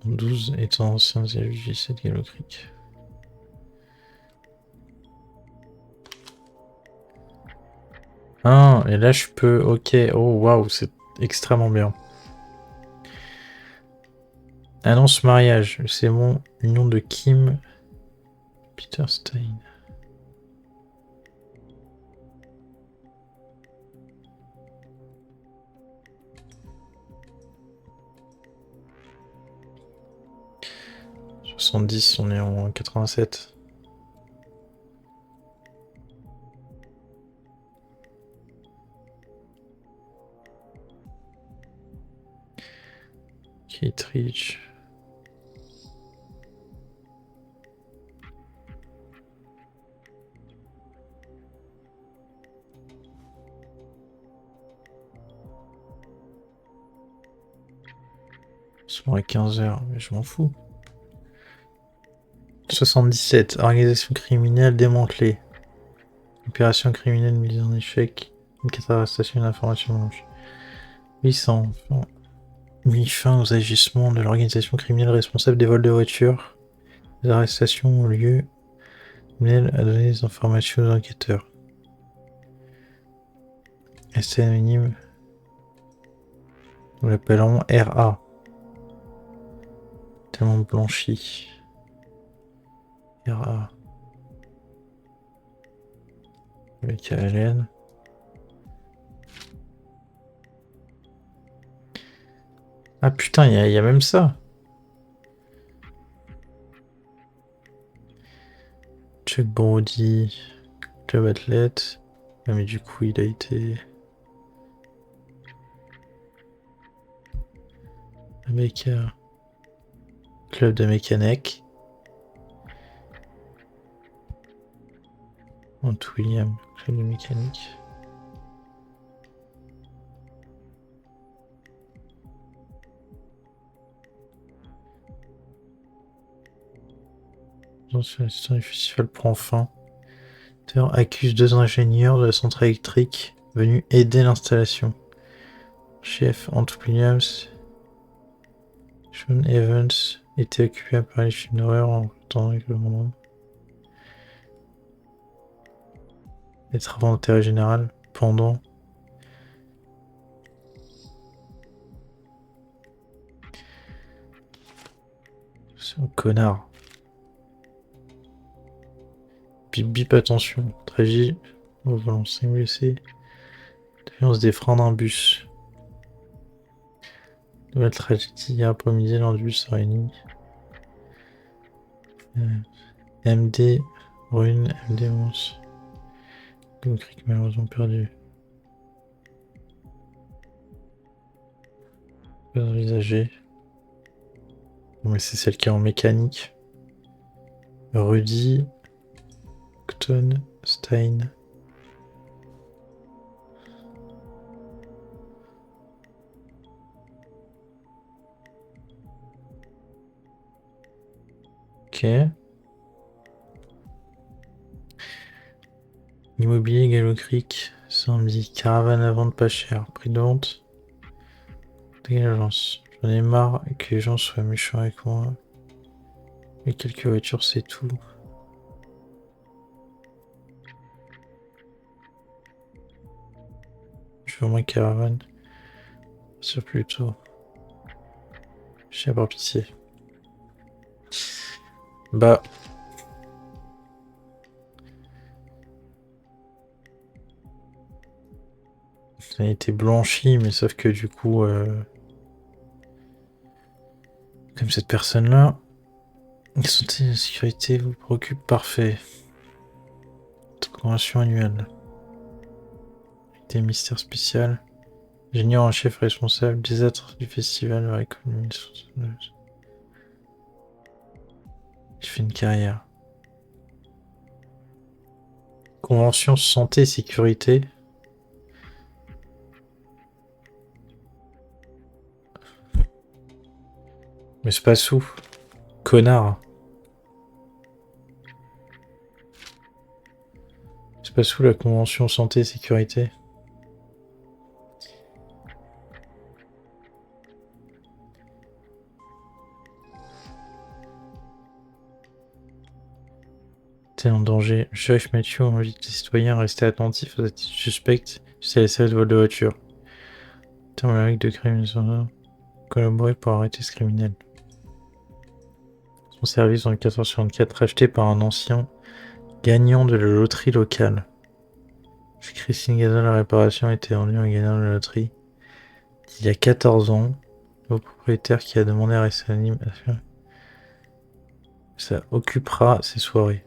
12 étant anciens LJC de Gallo Creek. Ah, et là je peux... Ok, oh waouh, c'est extrêmement bien. Annonce mariage. C'est mon union de Kim Peter Stein. « 70, on est en 87. Kate Rich. Ils sont à 15h, mais je m'en fous. 77. Organisation criminelle démantelée. Opération criminelle mise en échec. 24 arrestations et une information blanche. 800. Mis fin aux agissements de l'organisation criminelle responsable des vols de voitures. Les arrestations ont lieu. Nel a donné des informations aux enquêteurs. ST anonyme. Nous l'appellerons RA. Tellement blanchi. RA. Avec Allen. Ah putain, il y a même ça. Chuck Brody, club athlète. Ah, mais du coup, il a été... Club de mécanique. Mount William, club de mécanique. L'assistant du festival prend fin. Taylor accuse 2 ingénieurs de la centrale électrique venus aider l'installation. Chef Ant Williams, Sean Evans était occupé à parler de films d'horreur en temps avec le monde. Les travaux d'intérêt général pendant. C'est un connard. Bip bip attention. Tragédie au volant 5 blessés. Déviance des freins d'un bus. Nouvelle tragédie hier après-midi, lors du bus réuni. MD Rune, MD 11. Le Creek malheureusement perdu. Pas envisagé. Bon, mais c'est celle qui est en mécanique. Rudy, Cton, Stein. Ok. Immobilier Gallo Creek, samedi. Caravane à vendre pas cher. Prix de vente. L'agence. J'en ai marre que les gens soient méchants avec moi. Mais quelques voitures, c'est tout. Je veux moins caravane. Sur plutôt. Je sais par pitié. Bah. Ça a été blanchi, mais sauf que du coup, comme cette personne-là, la santé et la sécurité vous préoccupent, parfait. Convention annuelle. Des mystères spécial. Ingénieur en chef responsable des êtres du festival de l'économie. J'ai fait une carrière. Convention santé et sécurité. Mais c'est pas sous. Connard. C'est pas sous la convention santé et sécurité. T'es en danger. Le shérif Mathieu invite les citoyens à rester attentifs aux attitudes suspectes jusqu'à la série de vol de voiture. Terme la règle de crime collaborer pour arrêter ce criminel. Son service dans le 1464 racheté par un ancien gagnant de la loterie locale. Christine Gazan, la réparation était rendue en gagnant de la loterie. Il y a 14 ans, le propriétaire qui a demandé à rester anonyme, ça occupera ses soirées.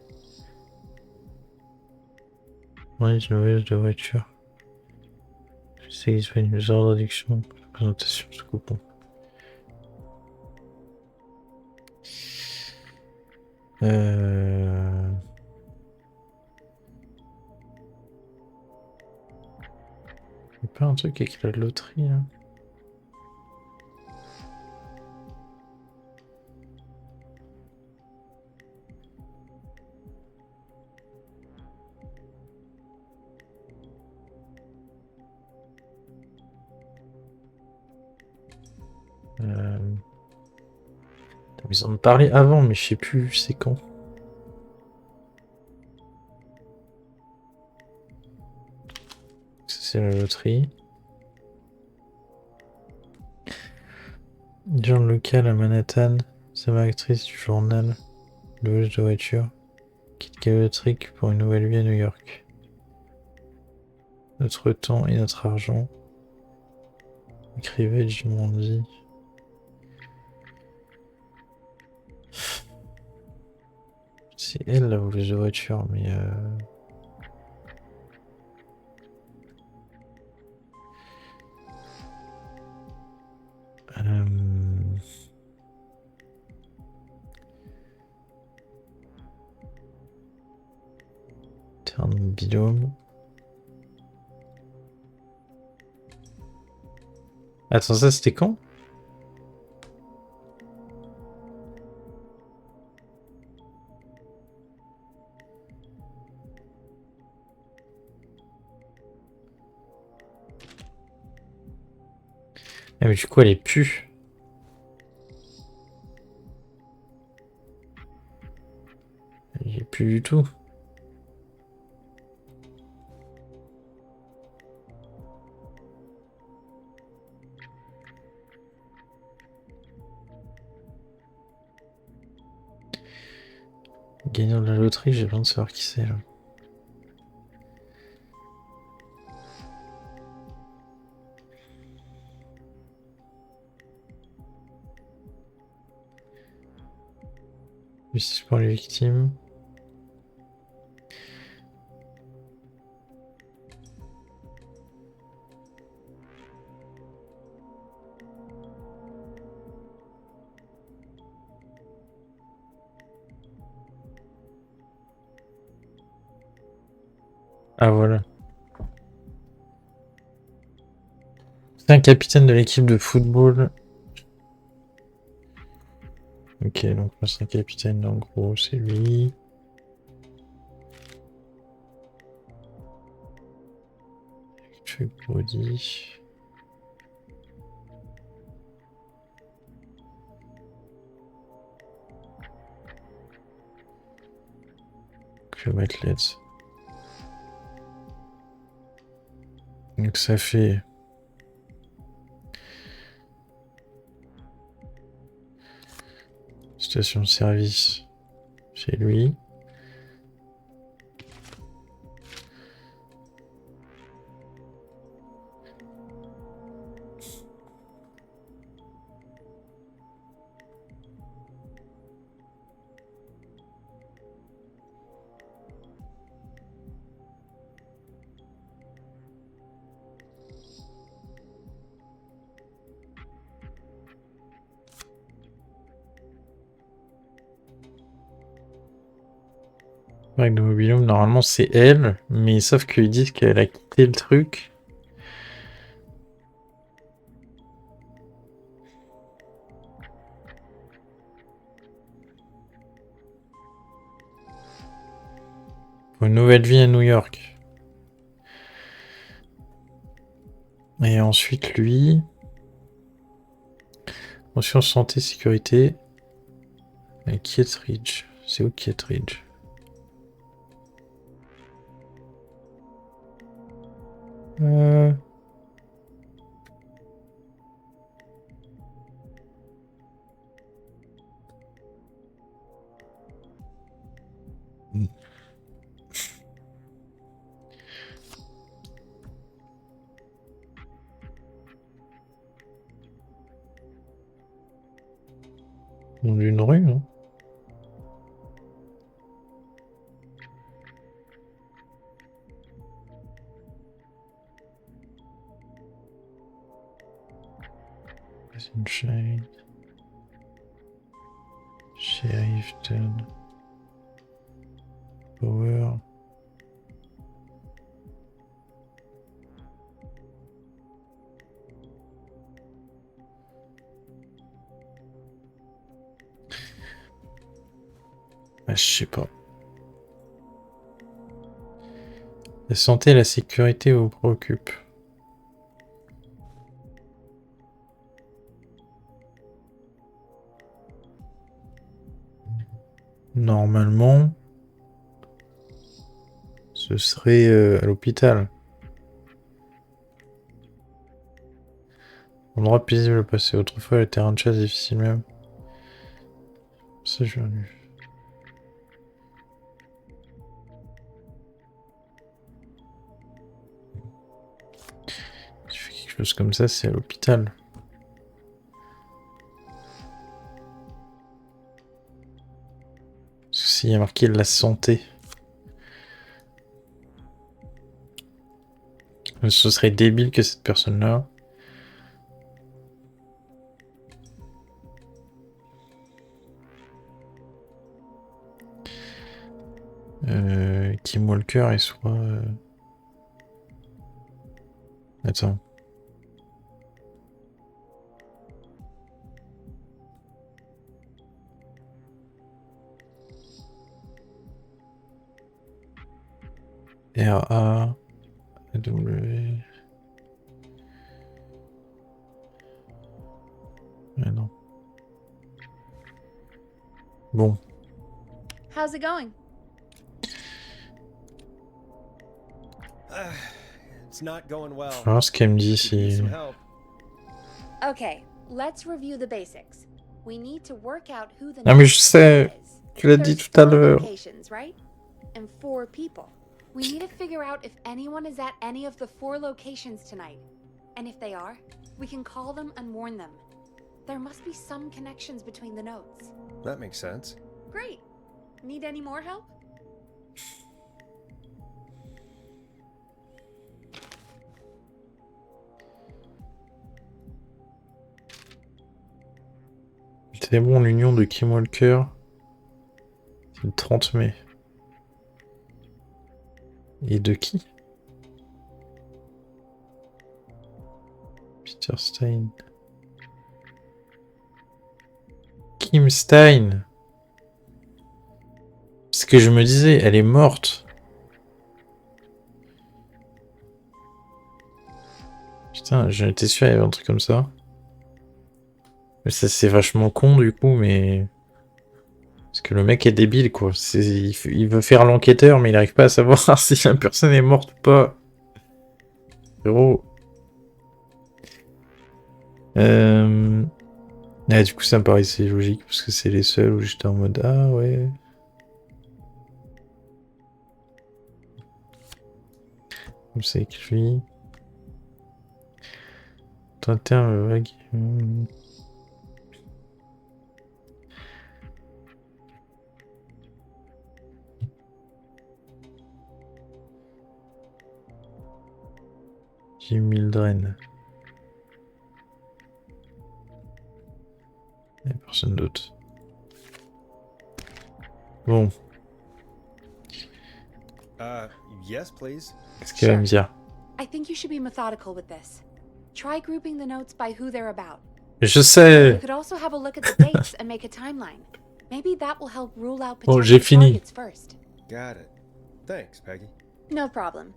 On est une voyage de voiture. Je sais disponible. Les ordres d'introduction, présentation de ce coupon. Y'a pas un truc avec la loterie là? Ils en ont parlé avant, mais je sais plus c'est quand. Ça c'est la loterie. Journal local à Manhattan, c'est ma actrice du journal. Louage de voiture. Quitte Gallotrick pour une nouvelle vie à New York. Notre temps et notre argent. Écrivait Jim Randy. C'est elle la voleuse de voiture, mais Terme binôme. Attends, ça c'était quand? Ah mais du coup elle est plus. Elle y est plus du tout. Gagnant de la loterie, j'ai besoin de savoir qui c'est là. Justice pour les victimes. Ah voilà. C'est un capitaine de l'équipe de football. Ok, donc c'est un capitaine, en gros, c'est lui. Check body. Je vais mettre let's. Donc ça fait station de service chez lui. Avec de mobilium, normalement c'est elle, mais sauf qu'ils disent qu'elle a quitté le truc. Pour une nouvelle vie à New York. Et ensuite lui... Conscience, santé, sécurité. Et Kietridge. C'est où Kietridge? Nom d'une rue, hein. Sunshine. Sheriffton. Power. Ah, je sais pas. La santé et la sécurité vous préoccupent. Normalement, ce serait à l'hôpital. Endroit paisible à passer. Autrefois, les terrains de chasse difficiles même. Ça, j'ai vu. Si tu fais quelque chose comme ça, c'est à l'hôpital. Parce que s'il y a marqué la santé. Ce serait débile que cette personne-là. Kim Walker et soit. Attends. R-A-W. Mais non. Bon. How's it going? It's not going well. Je vais voir ce qu'elle me dit Could use si. some help. Okay, let's review the basics. We need to work out who the Ah mais je next sais. person is. Tu l'as dit There's tout à 4 l'heure. locations, right? And 4 people. We need to figure out if anyone is at any of the 4 locations tonight. And if they are, we can call them and warn them. There must be some connections between the notes. That makes sense. Great. Need any more help? C'est bon, l'union de Kim Walker. C'est le 30 mai. Et de qui? Peter Stein. Kim Stein. Ce que je me disais, elle est morte. Putain, j'étais sûr qu'il y avait un truc comme ça. Mais ça c'est vachement con du coup, mais... Parce que le mec est débile quoi. Il veut faire l'enquêteur mais il arrive pas à savoir si la personne est morte ou pas. Frérot. Ah, du coup ça me paraissait logique parce que c'est les seuls où j'étais en mode ah ouais. Comme c'est écrit. 31 vague. Jim Mildren. Il n'y a personne d'autre. Bon, Yes, please. qu'est-ce qu'elle va me dire? I think you should be methodical with this. Try grouping the notes by who they're about. Je You sais. could also have a look at the dates and make a timeline. Maybe that will help rule out Bon, potential j'ai fini. targets first. Got it. Thanks, Peggy. No problem.